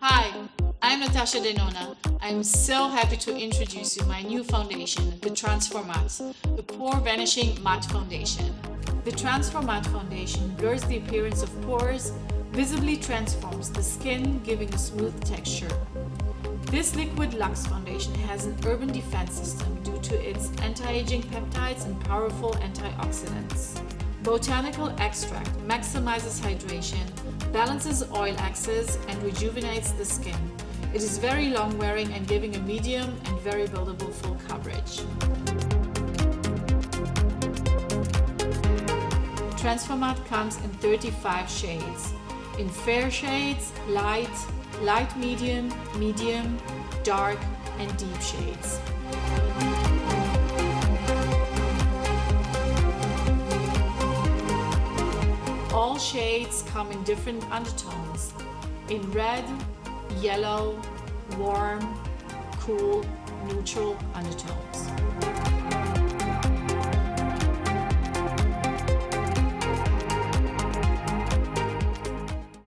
Hi, I'm Natasha Denona. I'm so happy to introduce you my new foundation, the TRANSFORMATTE, the Pore Vanishing Matte Foundation. The TRANSFORMATTE foundation blurs the appearance of pores, visibly transforms the skin, giving a smooth texture. This liquid-luxe foundation has an urban defense system due to its anti-aging peptides and powerful antioxidants. Botanical extract maximizes hydration, balances oil excess, and rejuvenates the skin. It is very long wearing and giving a medium and very buildable full coverage. TRANSFORMATTE comes in 35 shades. In fair shades, light medium, medium, dark, and deep shades. All shades come in different undertones, in red, yellow, warm, cool, neutral undertones.